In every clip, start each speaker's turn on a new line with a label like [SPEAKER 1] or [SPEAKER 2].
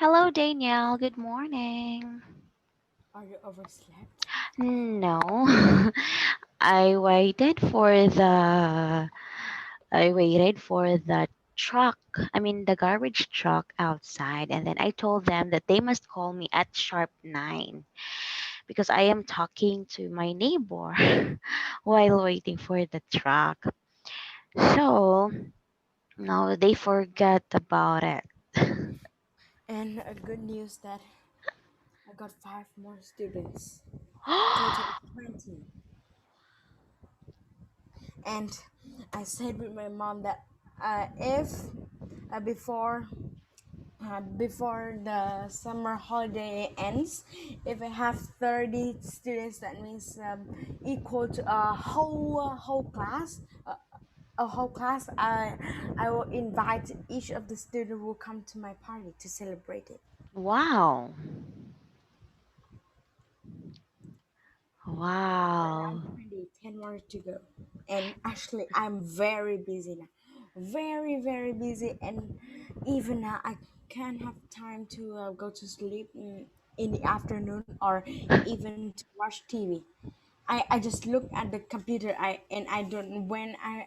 [SPEAKER 1] Hello, Danielle. Good morning.
[SPEAKER 2] Are you overslept?
[SPEAKER 1] No, I waited for the I waited for the truck. I mean the garbage truck outside, and then I told them that they must call me at sharp 9 because I am talking to my neighbor while waiting for the truck. So no, they forgot about it.
[SPEAKER 2] And a good news that I got five more students, total 20. And I said with my mom that if before before the summer holiday ends, if I have 30 students, that means equal to a whole class. A whole class, I will invite each of the students who will come to my party to celebrate it.
[SPEAKER 1] Wow.
[SPEAKER 2] But I'm
[SPEAKER 1] Wow.
[SPEAKER 2] 20, 10 more to go. And actually, I'm very busy now. Very, very busy. And even now, I can't have time to go to sleep in the afternoon or even to watch TV. I just look at the computer and I don't, when I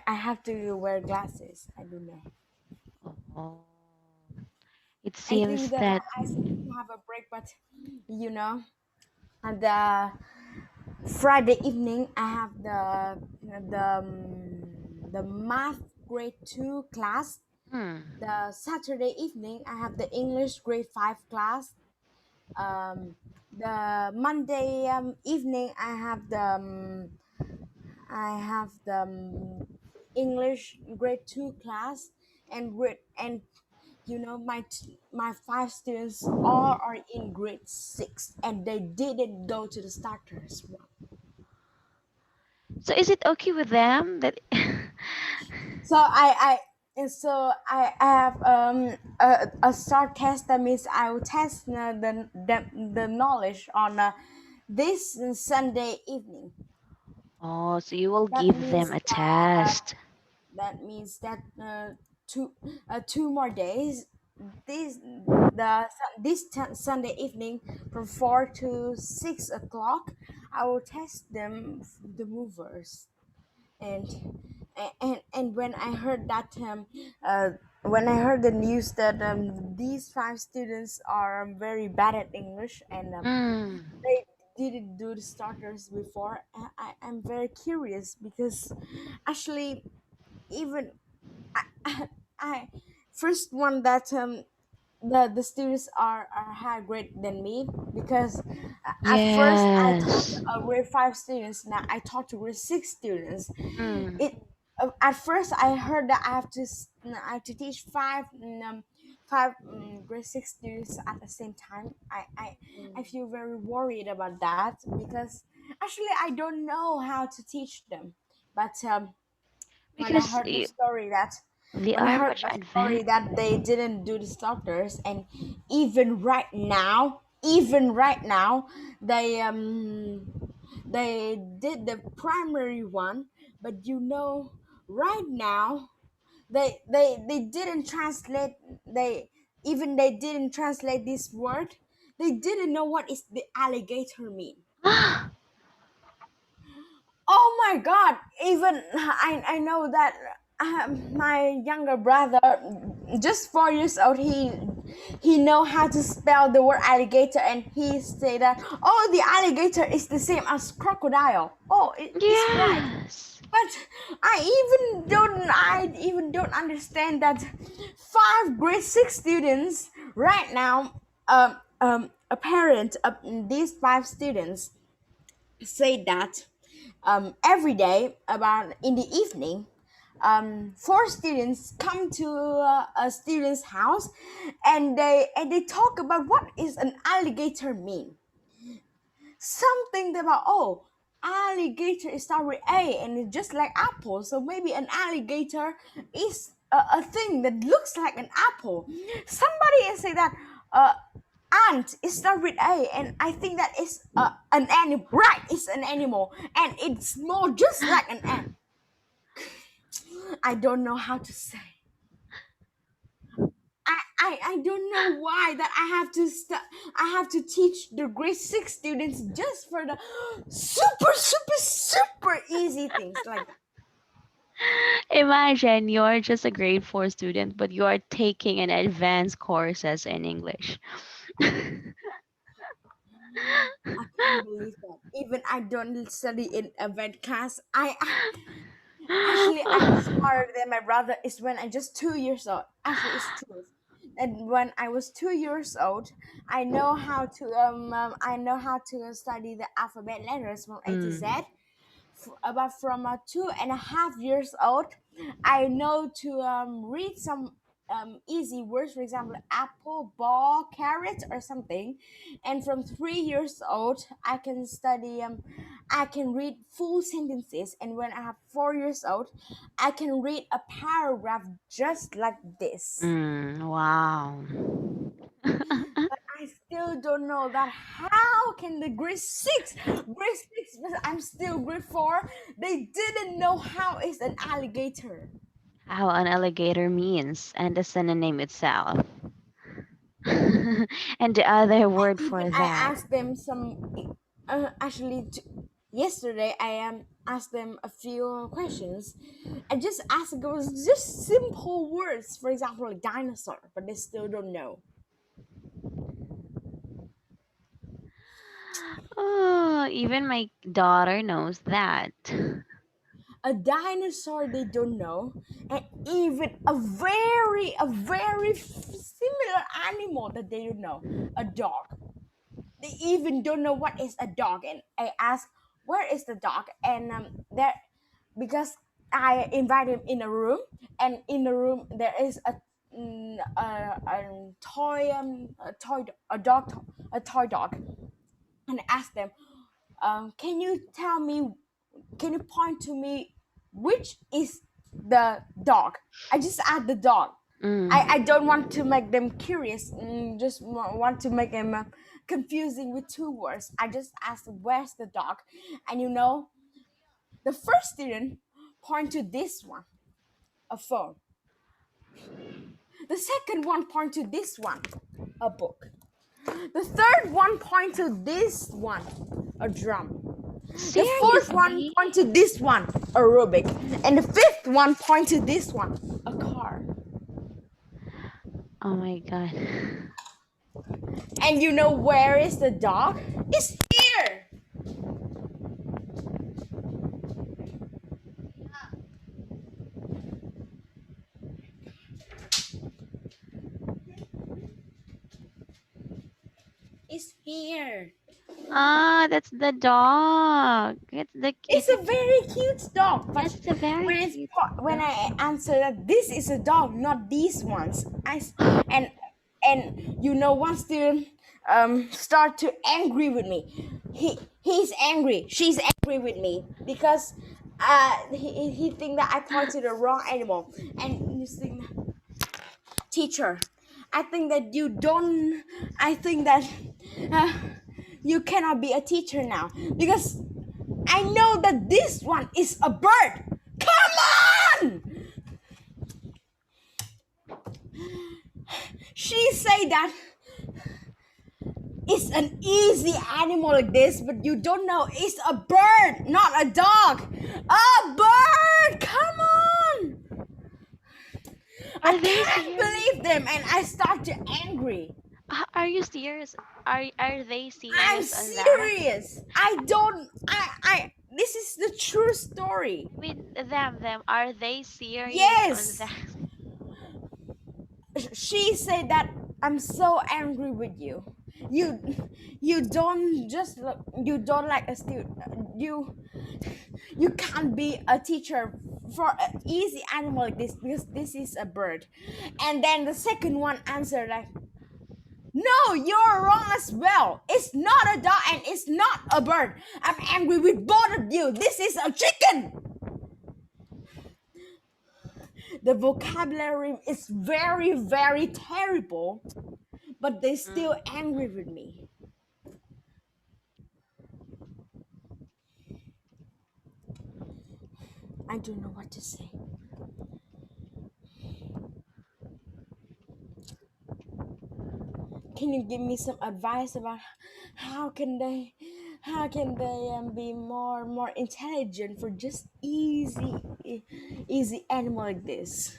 [SPEAKER 2] have to wear glasses. I don't know.
[SPEAKER 1] Oh. It
[SPEAKER 2] I
[SPEAKER 1] seems
[SPEAKER 2] think that
[SPEAKER 1] that
[SPEAKER 2] I supposed to have a break, but you know, at the Friday evening, I have the math grade 2 class.
[SPEAKER 1] hmm.
[SPEAKER 2] The Saturday evening, I have the English grade 5 class. The Monday evening, I have the English grade 2 class, and my five students all are in grade 6, and they didn't go to the starters one.
[SPEAKER 1] So is it okay with them that
[SPEAKER 2] So I have a start test. That means I will test the knowledge on this Sunday evening.
[SPEAKER 1] Oh, so you will
[SPEAKER 2] That
[SPEAKER 1] give them
[SPEAKER 2] means
[SPEAKER 1] a
[SPEAKER 2] that
[SPEAKER 1] test.
[SPEAKER 2] two two more days. Sunday evening from 4 to 6 o'clock, I will test them, the movers. And when I heard that when I heard the news that these five students are very bad at English, and
[SPEAKER 1] Mm.
[SPEAKER 2] they didn't do the starters before, I'm very curious because actually, even I first one that the students are higher grade than me, because at first I taught
[SPEAKER 1] Yes.
[SPEAKER 2] grade 5 students. Now I taught to grade 6 students.
[SPEAKER 1] Mm.
[SPEAKER 2] It At first I heard that I have to teach five grade 6 students at the same time. I feel very worried about that, because actually I don't know how to teach them. But when I
[SPEAKER 1] Because
[SPEAKER 2] heard the story that
[SPEAKER 1] they
[SPEAKER 2] when I
[SPEAKER 1] are
[SPEAKER 2] heard
[SPEAKER 1] much
[SPEAKER 2] the story
[SPEAKER 1] advanced.
[SPEAKER 2] that they didn't do the starters, and even right now they did the primary one. But right now they didn't translate. They didn't translate this word. They didn't know what is the alligator mean. Oh my God! Even I know that my younger brother, just 4 years old, he know how to spell the word alligator, and he say that, oh, the alligator is the same as crocodile. Oh, it's right.
[SPEAKER 1] Yes.
[SPEAKER 2] But I even don't understand that five grade 6 students right now, a parent of these five students say that every day, about in the evening, four students come to a student's house, and they talk about what is an alligator mean. Something about, oh, alligator is start with A and it's just like apple, so maybe an alligator is a thing that looks like an apple. Somebody say that uh, ant is start with A, and I think that is an animal. Right, it's an animal, and it's small just like an ant. I don't know how to say. I don't know why that I have to teach the grade 6 students just for the super easy things like that.
[SPEAKER 1] Imagine you're just a grade 4 student, but you are taking an advanced courses in English.
[SPEAKER 2] I can't believe that. Even I don't study in event class. Actually, I'm smarter than my brother. Is when I'm just 2 years old. Actually, it's true. And when I was 2 years old, I know how to study the alphabet letters from A to Z.
[SPEAKER 1] Mm.
[SPEAKER 2] About from 2.5 years old, I know to read some easy words, for example, apple, ball, carrot, or something. And from 3 years old, I can read full sentences. And when I have 4 years old, I can read a paragraph just like this.
[SPEAKER 1] Wow.
[SPEAKER 2] But I still don't know that how can the grade six, but I'm still grade four. They didn't know how is an alligator.
[SPEAKER 1] How an alligator means and the synonym itself. And the other word
[SPEAKER 2] Even
[SPEAKER 1] for
[SPEAKER 2] I
[SPEAKER 1] that.
[SPEAKER 2] asked them actually yesterday I asked them a few questions. I just asked it was just simple words, for example, like dinosaur, but they still don't know.
[SPEAKER 1] Oh, even my daughter knows that.
[SPEAKER 2] A dinosaur they don't know, and even a very similar animal that they don't know, a dog. They even don't know what is a dog, and I ask where is the dog, and there, because I invite him in a room, and in the room there is a toy a dog a toy dog, and I ask them, can you tell me, can you point to me which is the dog? I just add the dog. I
[SPEAKER 1] Mm.
[SPEAKER 2] don't want to make them curious, just want to make them confusing with two words. I just ask where's the dog, and the first student point to this one, a phone. The second one point to this one, a book. The third one point to this one, a drum. The fourth one
[SPEAKER 1] Seriously?
[SPEAKER 2] point to this one, a Rubik. And the fifth one point to this one, a car.
[SPEAKER 1] Oh my god.
[SPEAKER 2] And you know where is the dog? It's here. It's here.
[SPEAKER 1] Ah, that's the dog.
[SPEAKER 2] It's a very cute dog, but
[SPEAKER 1] It's a very cute
[SPEAKER 2] when
[SPEAKER 1] dog.
[SPEAKER 2] I answer that this is a dog, not these ones, and one student start to angry with me. He's angry. She's angry with me because he think that I pointed the wrong animal, and you think, teacher, I think that you don't. I think that uh, you cannot be a teacher now because I know that this one is a bird. Come on! She say that it's an easy animal like this, but you don't know it's a bird, not a dog. A bird! Come on! I
[SPEAKER 1] Are they
[SPEAKER 2] can't
[SPEAKER 1] serious?
[SPEAKER 2] believe them, and I start to angry.
[SPEAKER 1] Are you serious? Are they
[SPEAKER 2] I'm
[SPEAKER 1] serious on that?
[SPEAKER 2] serious. I don't. I. This is the true story.
[SPEAKER 1] I mean, them. Are they serious on
[SPEAKER 2] Yes.
[SPEAKER 1] that?
[SPEAKER 2] She said that I'm so angry with you. You you don't just you don't like a student. You can't be a teacher for an easy animal like this because this is a bird. And then the second one answered like, no, you're wrong as well. It's not a dog and it's not a bird. I'm angry with both of you. This is a chicken. The vocabulary is very terrible, but they still
[SPEAKER 1] Mm.
[SPEAKER 2] angry with me. I don't know what to say. can you give me some advice about how can they be more intelligent for just easy animal like this?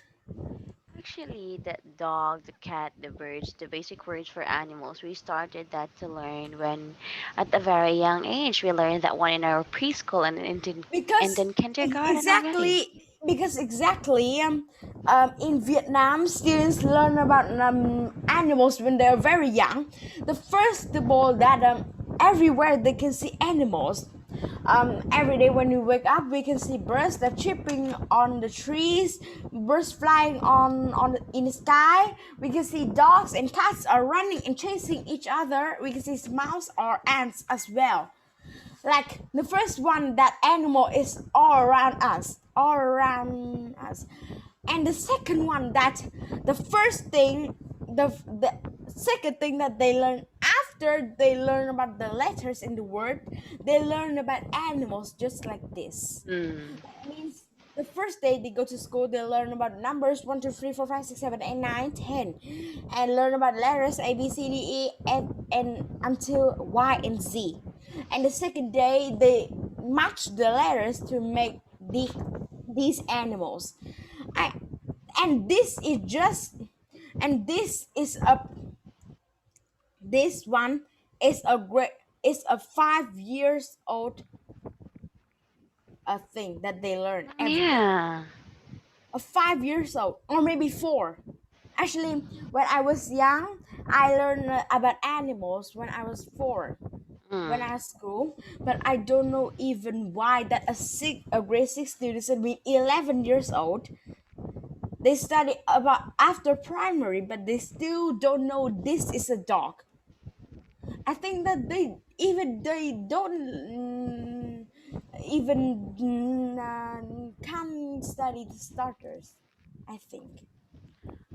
[SPEAKER 1] Actually, the dog, the cat, the birds, the basic words for animals, we started that to learn when, at a very young age, we learned that one in our preschool and
[SPEAKER 2] Because
[SPEAKER 1] then kindergarten already.
[SPEAKER 2] exactly in Vietnam, students learn about animals when they are very young. The first of all that everywhere they can see animals. Every day when we wake up, we can see birds that chirping on the trees, birds flying in the sky. We can see dogs and cats are running and chasing each other. We can see mouse or ants as well. Like the first one, that animal is all around us. And the second one, that the first thing the second thing that they learn after they learn about the letters in the word, they learn about animals just like this.
[SPEAKER 1] Mm.
[SPEAKER 2] That means the first day they go to school, they learn about numbers 1, 2, 3, 4, 5, 6, 7, 8, 9, 10, and learn about letters A, B, C, D, E, F, and until Y and Z. And the second day they match the letters to make these animals. I and this is just and this one is a 5 years old thing that they learn every day.
[SPEAKER 1] Yeah.
[SPEAKER 2] 5 years old or maybe 4. Actually, when I was young, I learned about animals when I was 4 when
[SPEAKER 1] Mm.
[SPEAKER 2] I was school, but I don't know even why that a grade 6 student should be 11 years old. They study about after primary, but they still don't know this is a dog. I think that they don't even can study the starters. I think.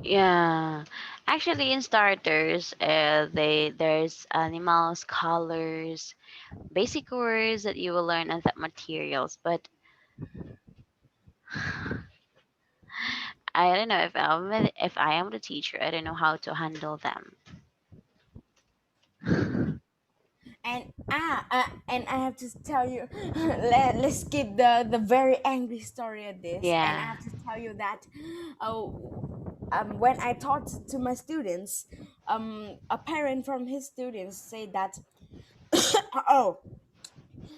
[SPEAKER 1] Yeah. Actually, in starters, there's animals, colors, basic words that you will learn on that materials. But I don't know if I am the teacher, I don't know how to handle them.
[SPEAKER 2] And I have to tell you, let's skip the very angry story of this. And I
[SPEAKER 1] Yeah.
[SPEAKER 2] have to tell you that, when I taught to my students, a parent from his students say that, oh,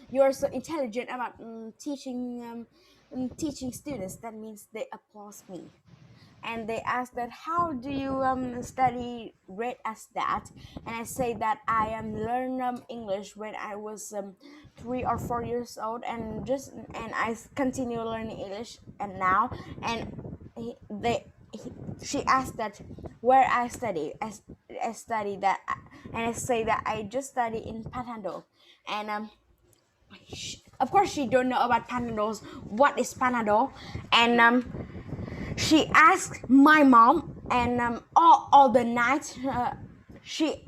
[SPEAKER 2] you are so intelligent about teaching students. That means they applaud me, and they ask that how do you study great as that, and I say that I am learn English when I was 3 or 4 years old, and I continue learning English and now. And she asked that where I study. I study that, and I say that I just study in Patando. And of course she don't know about Panados, what is Panadol. And she asked my mom, and all the night she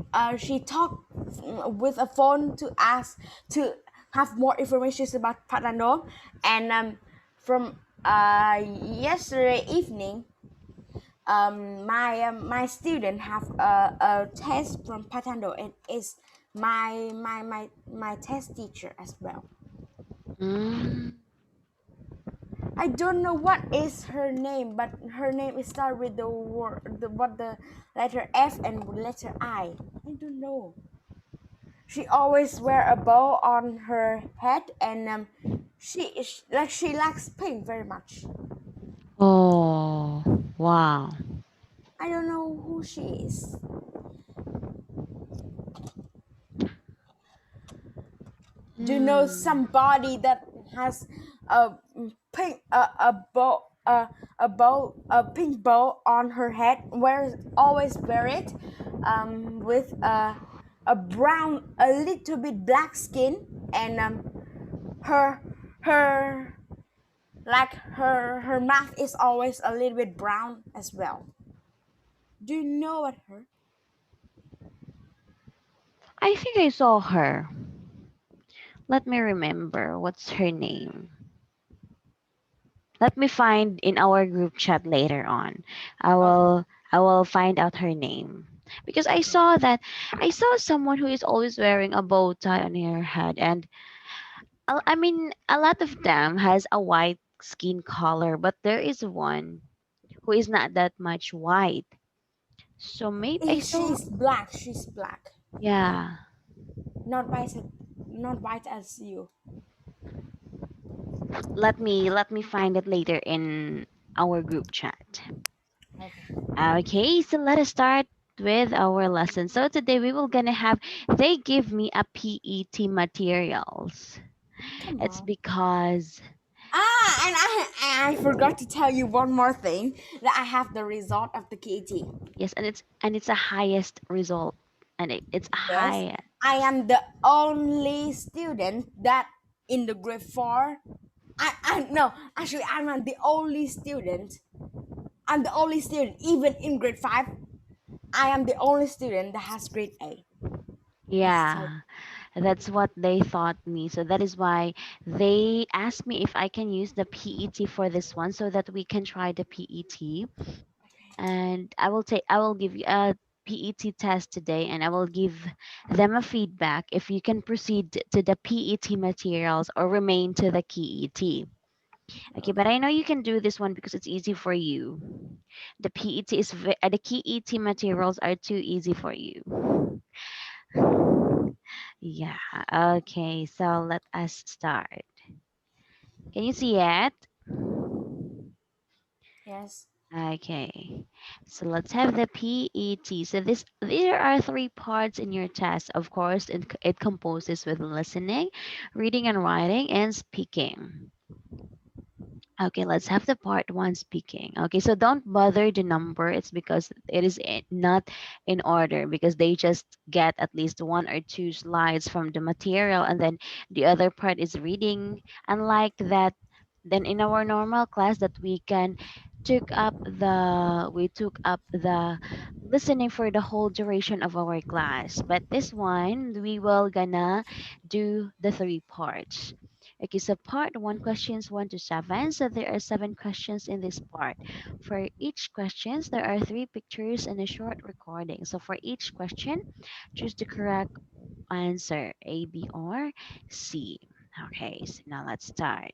[SPEAKER 2] talked with a phone to ask to have more information about Panadol. And from yesterday evening, my student have a test from Patando, and is my test teacher as well.
[SPEAKER 1] Mm.
[SPEAKER 2] I don't know what is her name, but her name is start with the letter F and letter I. I don't know. She always wear a bow on her head, and she likes pink very much.
[SPEAKER 1] Oh, wow.
[SPEAKER 2] I don't know who she is. Do you know
[SPEAKER 1] Hmm.
[SPEAKER 2] somebody that has a pink a pink bow on her head, always wear it, with a brown, a little bit black skin, and her her her mouth is always a little bit brown as well. Do you know what her?
[SPEAKER 1] I think I saw her. Let me remember. What's her name? Let me find in our group chat later on. I
[SPEAKER 2] Okay.
[SPEAKER 1] will I will find out her name. because I saw someone who is always wearing a bow tie on her head, and I mean a lot of them has a white skin color, but there is one who is not that much white. So maybe I saw,
[SPEAKER 2] She's black. She's black.
[SPEAKER 1] yeah.
[SPEAKER 2] Not white. Not white as you.
[SPEAKER 1] Let me find it later in our group chat.
[SPEAKER 2] Okay.
[SPEAKER 1] Okay, so let us start with our lesson. So today we will gonna have they give me a PET materials.
[SPEAKER 2] Come
[SPEAKER 1] It's
[SPEAKER 2] on.
[SPEAKER 1] because
[SPEAKER 2] And I forgot to tell you one more thing that I have the result of the KT.
[SPEAKER 1] yes, and it's a highest result, and it's a
[SPEAKER 2] Yes,
[SPEAKER 1] high.
[SPEAKER 2] I am the only student that in the grade four. I no, actually I'm not the only student. I'm the only student even in grade five. I am the only student that has grade A. That's so.
[SPEAKER 1] Yeah, that's what they thought me. So that is why they asked me if I can use the PET for this one so that we can try the PET. And I will give you a PET test today, and I will give them a feedback if you can proceed to the PET materials or remain to the KET. Okay, but I know you can do this one because it's easy for you. The KET materials are too easy for you. Yeah, okay, so let us start. Can you see it?
[SPEAKER 2] Yes.
[SPEAKER 1] Okay, so let's have the PET. So there are three parts in your test. Of course, it composes with listening, reading and writing, and speaking. Okay, let's have the part one speaking. Okay, so don't bother the number. It's because it is not in order because they just get at least one or two slides from the material, and then the other part is reading. Unlike that, then in our normal class that we took up the listening for the whole duration of our class. But this one we will gonna do the three parts. Okay, so part one, questions 1 to 7. So there are 7 questions in this part. For each questions, there are 3 pictures and a short recording. So for each question, choose the correct answer, A, B, or C. Okay, so now let's start.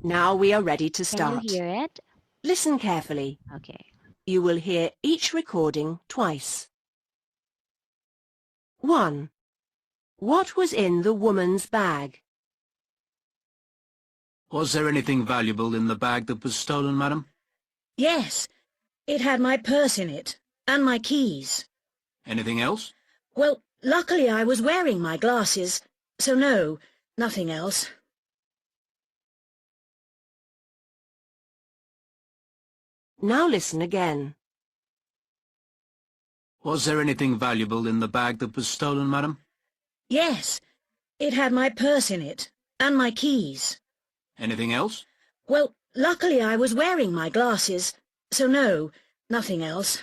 [SPEAKER 3] Now we are ready to
[SPEAKER 1] Can you
[SPEAKER 3] start.
[SPEAKER 1] hear it?
[SPEAKER 3] Listen carefully.
[SPEAKER 1] Okay.
[SPEAKER 3] You will hear each recording twice. 1. What was in the woman's bag?
[SPEAKER 4] Was there anything valuable in the bag that was stolen, madam?
[SPEAKER 5] Yes, it had my purse in it, and my keys.
[SPEAKER 4] Anything else?
[SPEAKER 5] Well, luckily I was wearing my glasses, so no, nothing else.
[SPEAKER 3] Now listen again.
[SPEAKER 4] Was there anything valuable in the bag that was stolen, madam?
[SPEAKER 5] Yes, it had my purse in it, and my keys.
[SPEAKER 4] Anything else?
[SPEAKER 5] Well, luckily I was wearing my glasses, so no, nothing else.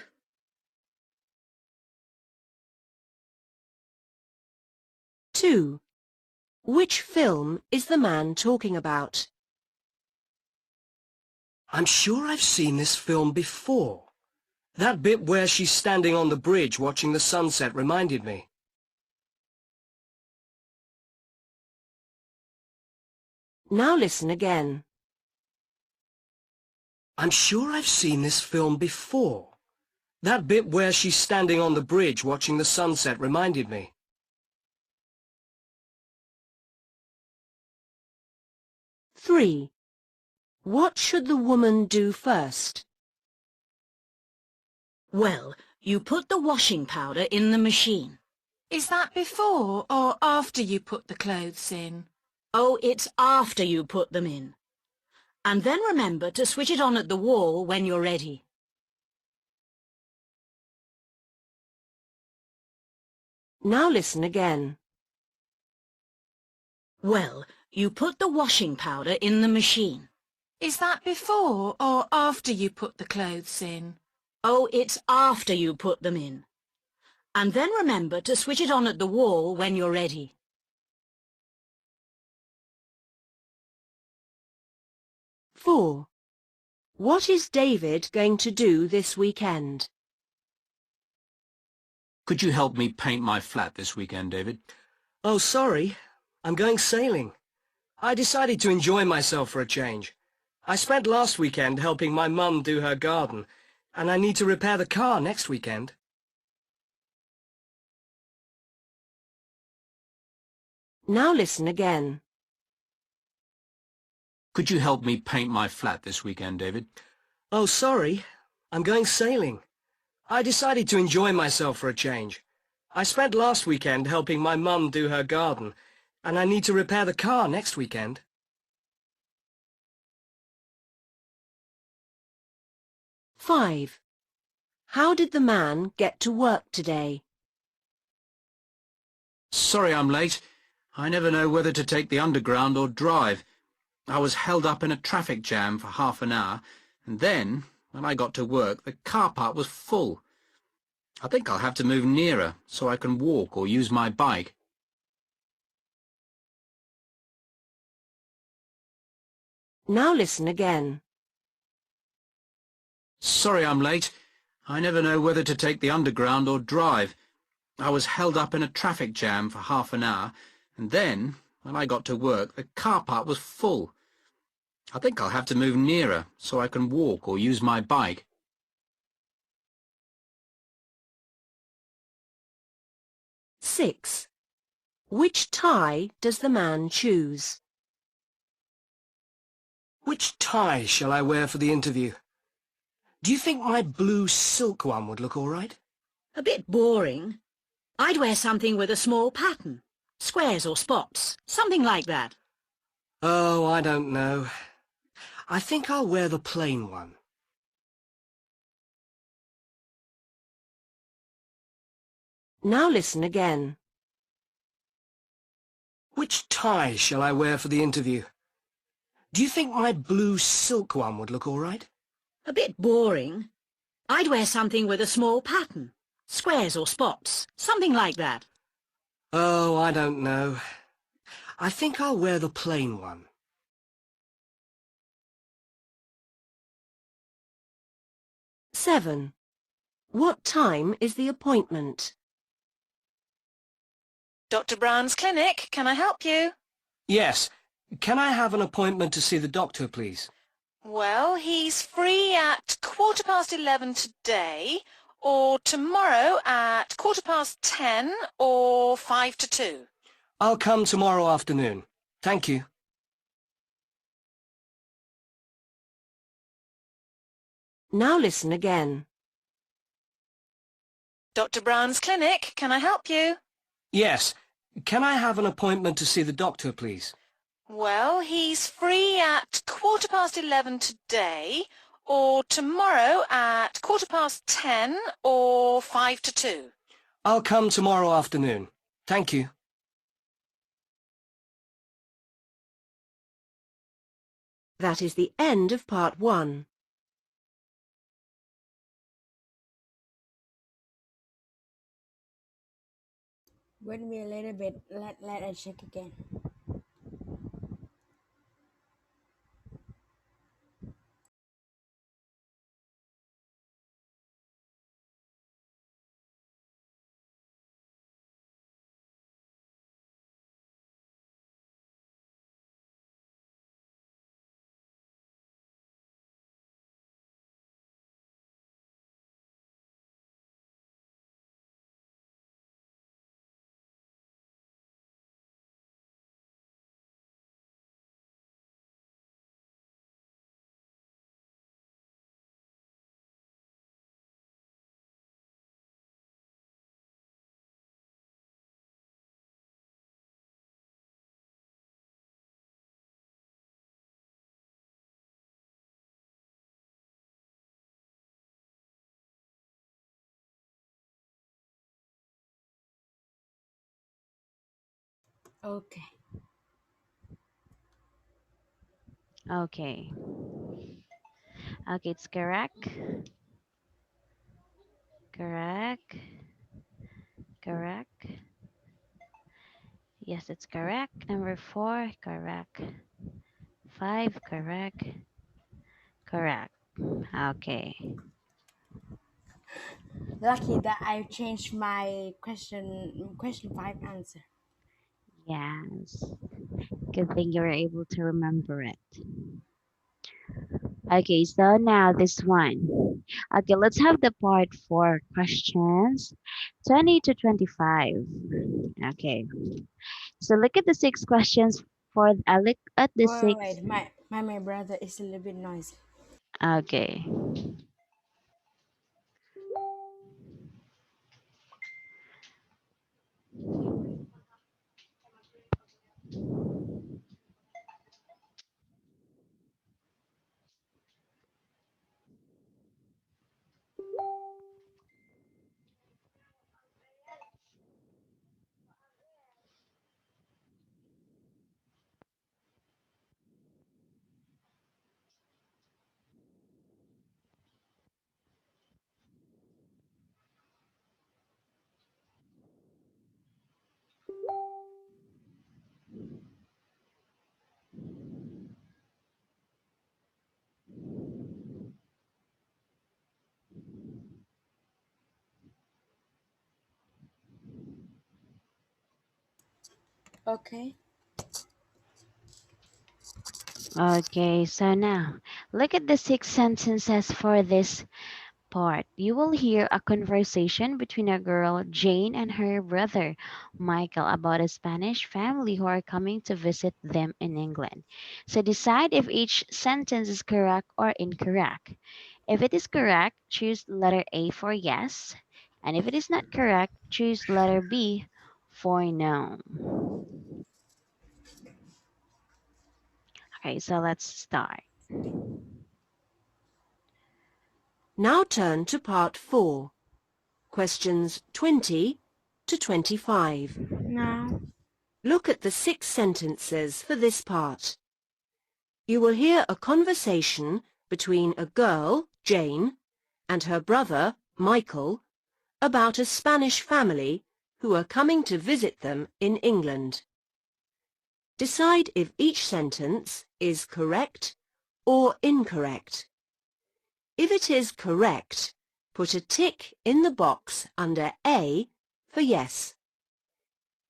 [SPEAKER 3] 2. Which film is the man talking about?
[SPEAKER 6] I'm sure I've seen this film before. That bit where she's standing on the bridge watching the sunset reminded me.
[SPEAKER 3] Now listen again.
[SPEAKER 6] I'm sure I've seen this film before. That bit where she's standing on the bridge watching the sunset reminded me.
[SPEAKER 3] 3. What should the woman do first?
[SPEAKER 5] Well, you put the washing powder in the machine.
[SPEAKER 7] Is that before or after you put the clothes in?
[SPEAKER 5] Oh, it's after you put them in. And then remember to switch it on at the wall when you're ready.
[SPEAKER 3] Now listen again.
[SPEAKER 5] Well, you put the washing powder in the machine.
[SPEAKER 7] Is that before or after you put the clothes in?
[SPEAKER 5] Oh, it's after you put them in. And then remember to switch it on at the wall when you're ready.
[SPEAKER 3] 4. What is David going to do this weekend?
[SPEAKER 4] Could you help me paint my flat this weekend, David?
[SPEAKER 6] Oh, sorry. I'm going sailing. I decided to enjoy myself for a change. I spent last weekend helping my mum do her garden, and I need to repair the car next weekend.
[SPEAKER 3] Now listen again.
[SPEAKER 4] Could you help me paint my flat this weekend, David?
[SPEAKER 6] Oh, sorry. I'm going sailing. I decided to enjoy myself for a change. I spent last weekend helping my mum do her garden, and I need to repair the car next weekend.
[SPEAKER 3] Five. How did the man get to work today?
[SPEAKER 4] Sorry I'm late. I never know whether to take the underground or drive. I was held up in a traffic jam for half an hour, and then, when I got to work, the car park was full. I think I'll have to move nearer so I can walk or use my bike.
[SPEAKER 3] Now listen again.
[SPEAKER 4] Sorry I'm late. I never know whether to take the underground or drive. I was held up in a traffic jam for half an hour, and then, when I got to work, the car park was full. I think I'll have to move nearer so I can walk or use my bike.
[SPEAKER 3] 6. Which tie does the man choose?
[SPEAKER 6] Which tie shall I wear for the interview? Do you think my blue silk one would look all right?
[SPEAKER 5] A bit boring. I'd wear something with a small pattern. Squares or spots. Something like that.
[SPEAKER 6] Oh, I don't know. I think I'll wear the plain one.
[SPEAKER 3] Now listen again.
[SPEAKER 6] Which tie shall I wear for the interview? Do you think my blue silk one would look all right?
[SPEAKER 5] A bit boring. I'd wear something with a small pattern. Squares or spots. Something like that.
[SPEAKER 6] Oh, I don't know. I think I'll wear the plain one.
[SPEAKER 3] 7. What time is the appointment?
[SPEAKER 7] Dr. Brown's clinic, can I help you?
[SPEAKER 6] Yes. Can I have an appointment to see the doctor, please?
[SPEAKER 7] Well, he's free at 11:15 today, or tomorrow at 10:15, or 5 to 2.
[SPEAKER 6] I'll come tomorrow afternoon. Thank you.
[SPEAKER 3] Now listen again.
[SPEAKER 7] Dr. Brown's clinic, can I help you?
[SPEAKER 6] Yes. Can I have an appointment to see the doctor, please?
[SPEAKER 7] Well, he's free at 11:15 today, or tomorrow at 10:15, or 5 to 2.
[SPEAKER 6] I'll come tomorrow afternoon. Thank you.
[SPEAKER 3] That is the end of part 1.
[SPEAKER 2] Wait me a little bit. Let I check again. Okay.
[SPEAKER 1] Okay. Okay, it's correct. Correct. Correct. Yes, it's correct. Number 4, correct. 5, correct. Correct. Okay.
[SPEAKER 2] Lucky that I changed my question five answer.
[SPEAKER 1] Yes. Good thing you were able to remember it. Okay, so now this one. Okay, let's have the part four questions 20 to 25. Okay, so look at the six questions for, look at the six.
[SPEAKER 2] Wait. My brother is a little bit noisy.
[SPEAKER 1] Okay,
[SPEAKER 2] Okay.
[SPEAKER 1] okay, so now look at the six sentences for this part. You will hear a conversation between a girl, Jane, and her brother, Michael, about a Spanish family who are coming to visit them in England. So decide if each sentence is correct or incorrect. If it is correct, choose letter A for yes. And if it is not correct, choose letter B for no. Okay, so let's start.
[SPEAKER 3] Now turn to part 4, questions 20 to 25.
[SPEAKER 2] Now.
[SPEAKER 3] Look at the 6 sentences for this part. You will hear a conversation between a girl, Jane, and her brother, Michael, about a Spanish family who are coming to visit them in England. Decide if each sentence is correct or incorrect. If it is correct, put a tick in the box under A for yes.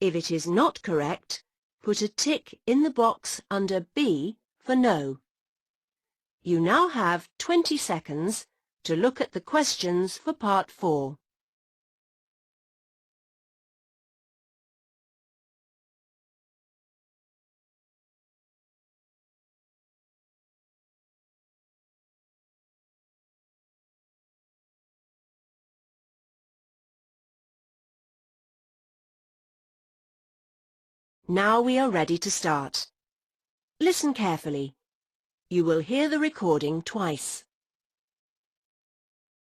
[SPEAKER 3] If it is not correct, put a tick in the box under B for no. You now have 20 seconds to look at the questions for part 4. Now we are ready to start. Listen carefully. You will hear the recording twice.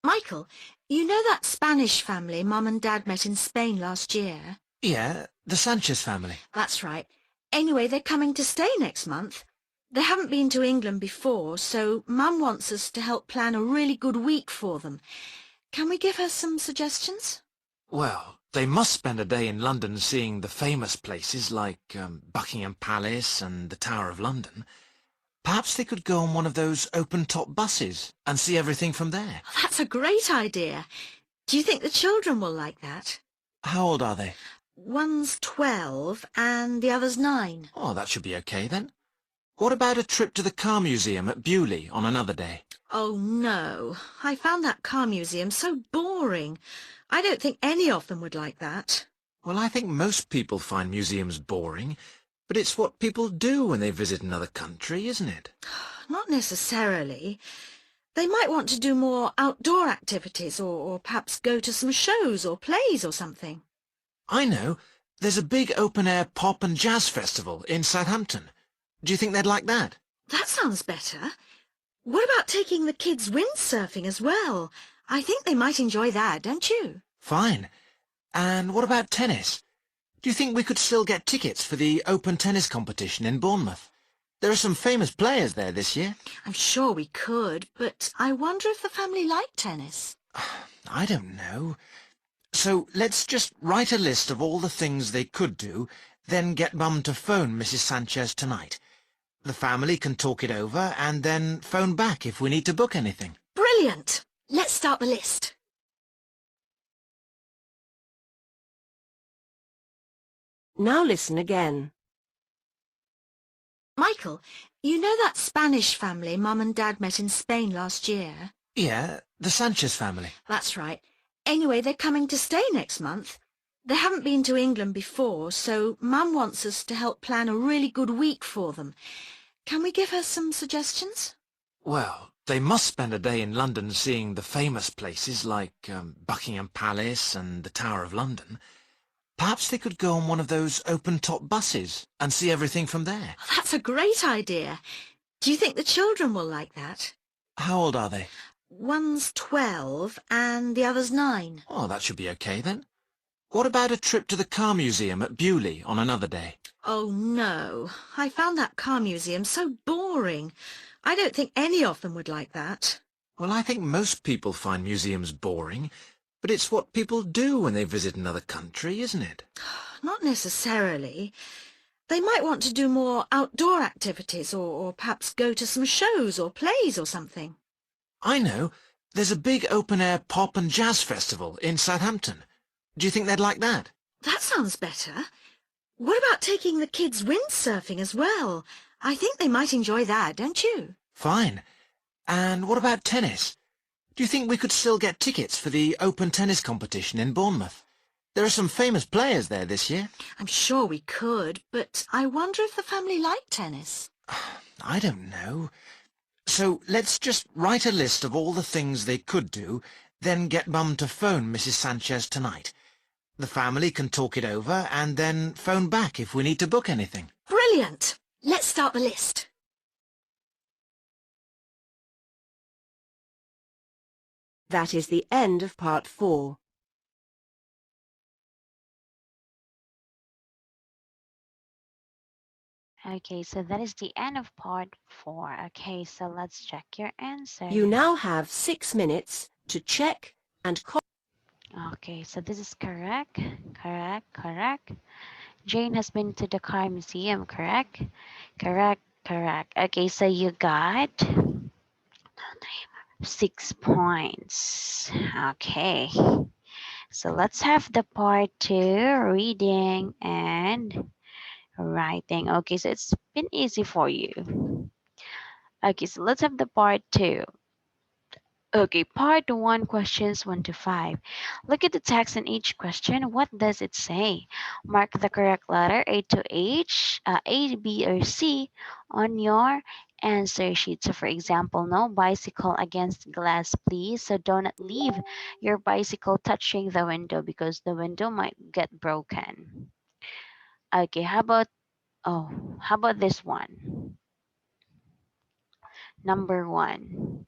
[SPEAKER 7] Michael, you know that Spanish family Mum and Dad met in Spain last year?
[SPEAKER 4] Yeah, the Sanchez family.
[SPEAKER 7] That's right. Anyway, they're coming to stay next month. They haven't been to England before, so Mum wants us to help plan a really good week for them. Can we give her some suggestions?
[SPEAKER 4] Well, they must spend a day in London seeing the famous places like Buckingham Palace and the Tower of London. Perhaps they could go on one of those open-top buses and see everything from there.
[SPEAKER 7] Oh, that's a great idea. Do you think the children will like that?
[SPEAKER 4] How old are they?
[SPEAKER 7] One's 12 and the other's 9.
[SPEAKER 4] Oh, that should be okay then. What about a trip to the car museum at Bewley on another day?
[SPEAKER 7] Oh, no. I found that car museum so boring. I don't think any of them would like that.
[SPEAKER 4] Well, I think most people find museums boring, but it's what people do when they visit another country, isn't it?
[SPEAKER 7] Not necessarily. They might want to do more outdoor activities or perhaps go to some shows or plays or something.
[SPEAKER 4] I know. There's a big open-air pop and jazz festival in Southampton. Do you think they'd like that?
[SPEAKER 7] That sounds better. What about taking the kids windsurfing as well? I think they might enjoy that, don't you?
[SPEAKER 4] Fine. And what about tennis? Do you think we could still get tickets for the open tennis competition in Bournemouth? There are some famous players there this year.
[SPEAKER 7] I'm sure we could, but I wonder if the family like tennis.
[SPEAKER 4] I don't know. So let's just write a list of all the things they could do, then get Mum to phone Mrs. Sanchez tonight.
[SPEAKER 8] The family can talk it over and then phone back if we need to book anything.
[SPEAKER 7] Brilliant! Let's start the list.
[SPEAKER 3] Now listen again.
[SPEAKER 7] Michael, you know that Spanish family Mum and Dad met in Spain last year?
[SPEAKER 8] Yeah, the Sanchez family.
[SPEAKER 7] That's right. Anyway, they're coming to stay next month. They haven't been to England before, so Mum wants us to help plan a really good week for them. Can we give her some suggestions?
[SPEAKER 8] Well, they must spend a day in London seeing the famous places like Buckingham Palace and the Tower of London. Perhaps they could go on one of those open-top buses and see everything from there.
[SPEAKER 7] Oh, that's a great idea. Do you think the children will like that?
[SPEAKER 8] How old are they?
[SPEAKER 7] One's 12 and the other's 9.
[SPEAKER 8] Oh, that should be okay then. What about a trip to the car museum at Bewley on another day?
[SPEAKER 7] Oh, no. I found that car museum so boring. I don't think any of them would like that.
[SPEAKER 8] Well, I think most people find museums boring, but it's what people do when they visit another country, isn't it?
[SPEAKER 7] Not necessarily. They might want to do more outdoor activities or perhaps go to some shows or plays or something.
[SPEAKER 8] I know. There's a big open-air pop and jazz festival in Southampton. Do you think they'd like that?
[SPEAKER 7] That sounds better. What about taking the kids windsurfing as well? I think they might enjoy that, don't you?
[SPEAKER 8] Fine. And what about tennis? Do you think we could still get tickets for the open tennis competition in Bournemouth? There are some famous players there this year.
[SPEAKER 7] I'm sure we could, but I wonder if the family like tennis.
[SPEAKER 8] I don't know. So let's just write a list of all the things they could do, then get Mum to phone Mrs. Sanchez tonight. The family can talk it over and then phone back if we need to book anything.
[SPEAKER 7] Brilliant! Let's start the list.
[SPEAKER 3] That is the end of part 4.
[SPEAKER 1] Okay, so that is the end of part 4. Okay, so let's check your answer.
[SPEAKER 3] You now have 6 minutes to check and
[SPEAKER 1] Okay, so this is correct. Correct. Jane has been to the car museum, correct? Correct. Okay, so you got 6 points. Okay. So let's have the part 2, reading and writing. Okay, so it's been easy for you. Okay, so let's have the part 2. Okay, part 1, questions 1 to 5. Look at the text in each question. What does it say? Mark the correct letter A to H, A, B, or C on your answer sheet. So for example, no bicycle against glass, please. So do not leave your bicycle touching the window because the window might get broken. Okay, how about this one? Number 1.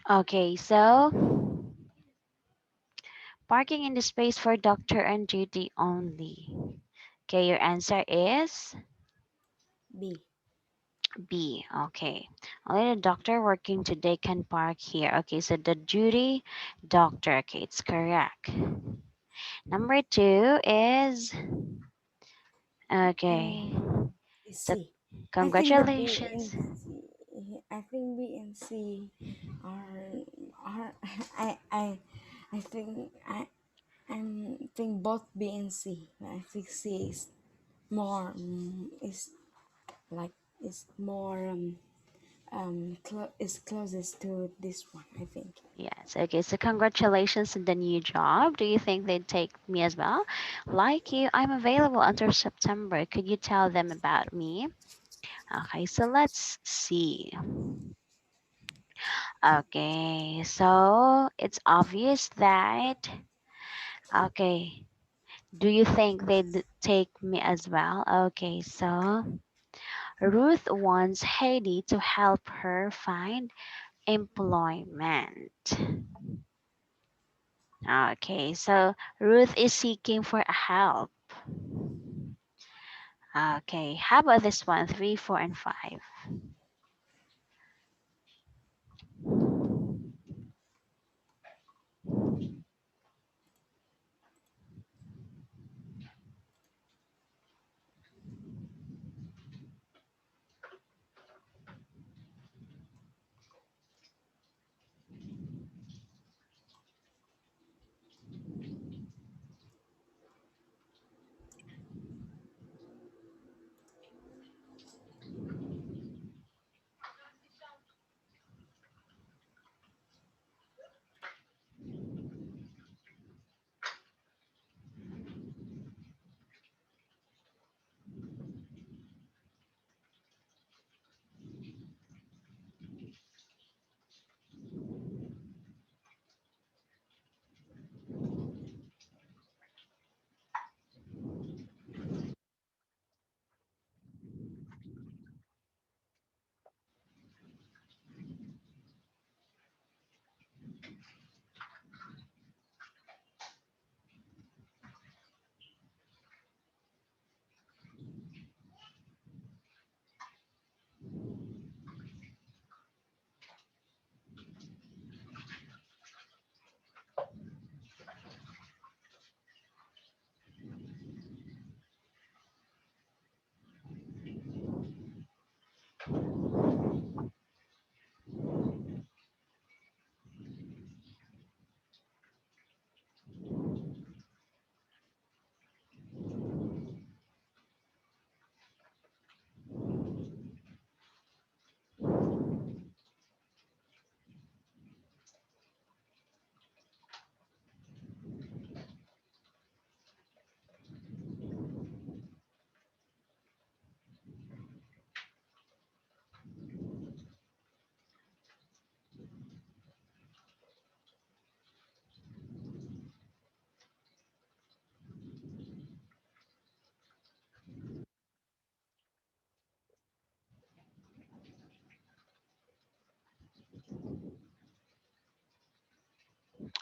[SPEAKER 1] Okay, so parking in the space for doctor on duty only. Okay, your answer is
[SPEAKER 2] B.
[SPEAKER 1] B. Okay. Only the doctor working today can park here. Okay, so the duty doctor. Okay, it's correct. Number two is okay. So
[SPEAKER 2] C. I think the B
[SPEAKER 1] congratulations.
[SPEAKER 2] and C. I think B and C are are I think I think both B and C. I think C is more is like is more is closest to this one. I think.
[SPEAKER 1] Yes. Okay. So congratulations on the new job. Do you think they'd take me as well? Like you, I'm available until September. Could you tell them about me? Okay. So let's see. Okay. So it's obvious that. Okay. Do you think they'd take me as well? Okay. So Ruth wants Heidi to help her find employment. Okay, so Ruth is seeking for a help. Okay, how about this one? Three, four, and five.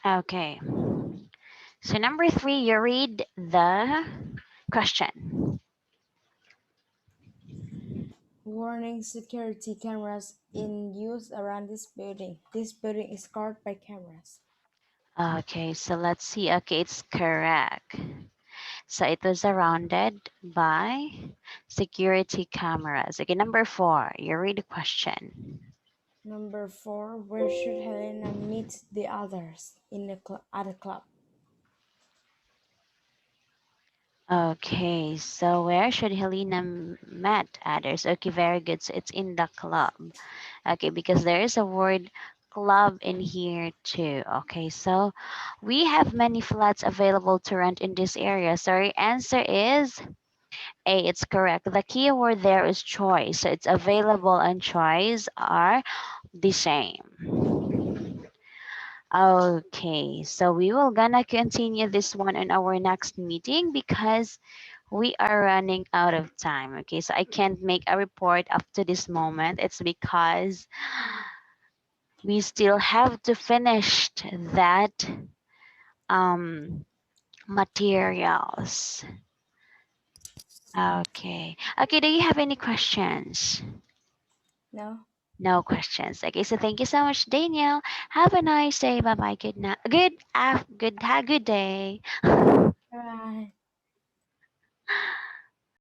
[SPEAKER 1] Okay, so number three, you read the question.
[SPEAKER 2] Warning: security cameras in use around this building. This building is guarded by cameras.
[SPEAKER 1] Okay, so let's see. Okay, it's correct. So it was surrounded by security cameras. Okay, number four, you read the question.
[SPEAKER 2] Number 4. Where should Helena meet the others in the at the club?
[SPEAKER 1] Okay, so where should Helena met others? Okay, very good. So it's in the club. Okay, because there is a word club in here too. Okay, so we have many flats available to rent in this area. So your answer is A, it's correct. The key word there is choice. So it's available and choice are the same. Okay, so we will gonna continue this one in our next meeting because we are running out of time. Okay, so I can't make a report up to this moment. It's because we still have to finish that materials. Okay. Okay, do you have any questions?
[SPEAKER 2] No.
[SPEAKER 1] No questions. Okay, so thank you so much, Daniel. Have a nice day. Bye bye. Good night. Good day.
[SPEAKER 2] Bye.